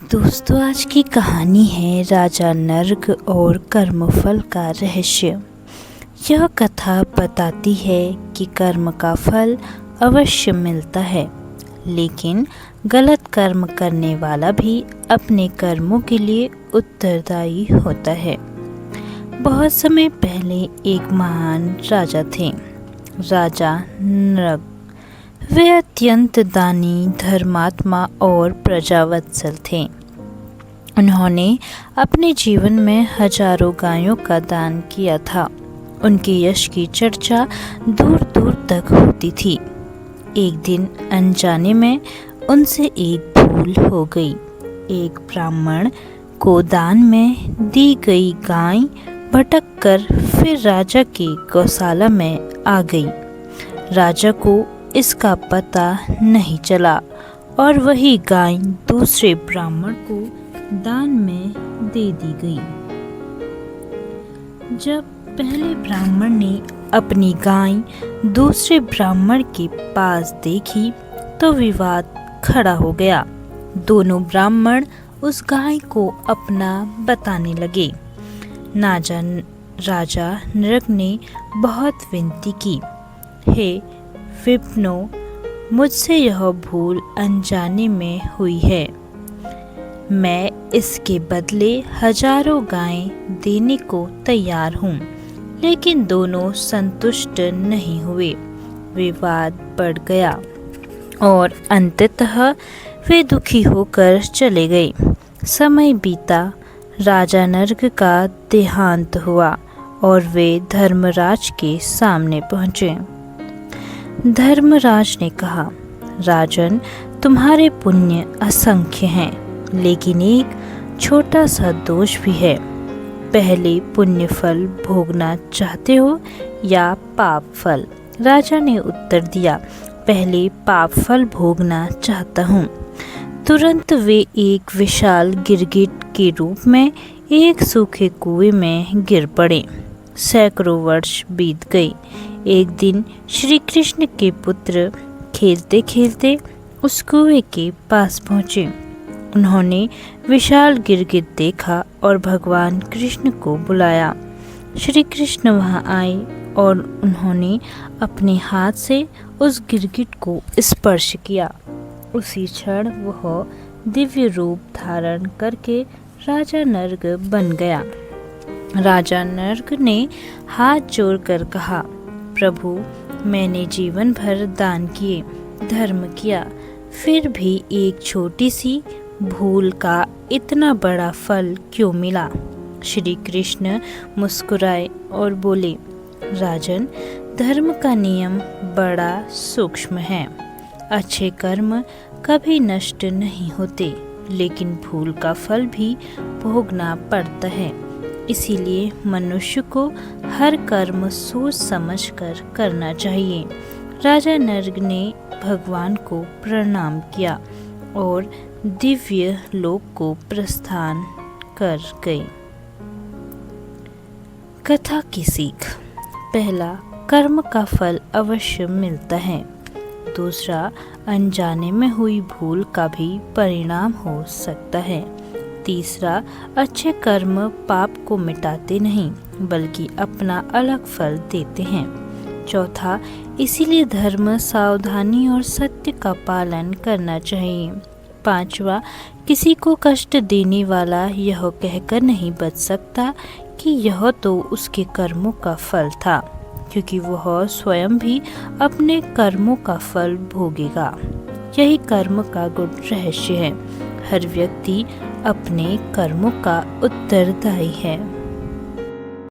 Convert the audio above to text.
दोस्तों, आज की कहानी है राजा नर्ग और कर्मफल का रहस्य। यह कथा बताती है कि कर्म का फल अवश्य मिलता है, लेकिन गलत कर्म करने वाला भी अपने कर्मों के लिए उत्तरदायी होता है। बहुत समय पहले एक महान राजा थे, राजा नर्ग। वे अत्यंत दानी, धर्मात्मा और प्रजावत्सल थे। उन्होंने अपने जीवन में हजारों गायों का दान किया था। उनके यश की चर्चा दूर दूर तक होती थी। एक दिन अनजाने में उनसे एक भूल हो गई। एक ब्राह्मण को दान में दी गई गाय भटक कर फिर राजा की गौशाला में आ गई। राजा को इसका पता नहीं चला और वही गाय दूसरे ब्राह्मण को दान में दे दी गई। जब पहले ब्राह्मण ने अपनी गाय दूसरे ब्राह्मण के पास देखी तो विवाद खड़ा हो गया। दोनों ब्राह्मण उस गाय को अपना बताने लगे। राजा नर्ग ने बहुत विनती की, हे विप्नो, मुझसे यह भूल अनजाने में हुई है। मैं इसके बदले हजारों गायें देने को तैयार हूँ। लेकिन दोनों संतुष्ट नहीं हुए। विवाद बढ़ गया और अंततः वे दुखी होकर चले गए। समय बीता, राजा नर्ग का देहांत हुआ और वे धर्मराज के सामने पहुँचे। धर्मराज ने कहा, राजन, तुम्हारे पुण्य असंख्य हैं, लेकिन एक छोटा सा दोष भी है। पहले पुण्य फल भोगना चाहते हो या पाप फल? राजा ने उत्तर दिया, पहले पाप फल भोगना चाहता हूँ। तुरंत वे एक विशाल गिरगिट के रूप में एक सूखे कुएं में गिर पड़े। सैकड़ों वर्ष बीत गए। एक दिन श्री कृष्ण के पुत्र खेलते खेलते उस कुएं के पास पहुँचे। उन्होंने विशाल गिरगिट देखा और भगवान कृष्ण को बुलाया। श्री कृष्ण वहां आए और उन्होंने अपने हाथ से उस गिरगिट को स्पर्श किया। उसी क्षण वह दिव्य रूप धारण करके राजा नर्ग बन गया। राजा नर्ग ने हाथ जोड़कर कहा, प्रभु, मैंने जीवन भर दान किए, धर्म किया, फिर भी एक छोटी सी भूल का इतना बड़ा फल क्यों मिला? श्री कृष्ण मुस्कुराए और बोले, राजन, धर्म का नियम बड़ा सूक्ष्म है। अच्छे कर्म कभी नष्ट नहीं होते, लेकिन भूल का फल भी भोगना पड़ता है। इसीलिए मनुष्य को हर कर्म सोच समझकर करना चाहिए। राजा नर्ग ने भगवान को प्रणाम किया और दिव्य लोक को प्रस्थान कर गए। कथा की सीख: पहला, कर्म का फल अवश्य मिलता है। दूसरा, अनजाने में हुई भूल का भी परिणाम हो सकता है। तीसरा, अच्छे कर्म पाप को मिटाते नहीं, बल्कि अपना अलग फल देते हैं। चौथा, इसीलिए धर्म, सावधानी और सत्य का पालन करना चाहिए। पांचवा, किसी को कष्ट देने वाला यह कहकर नहीं बच सकता कि यह तो उसके कर्मों का फल था, क्योंकि वह स्वयं भी अपने कर्मों का फल भोगेगा। यही कर्म का गुप्त रहस्य है। हर व्यक्ति अपने कर्मों का उत्तरदायी है।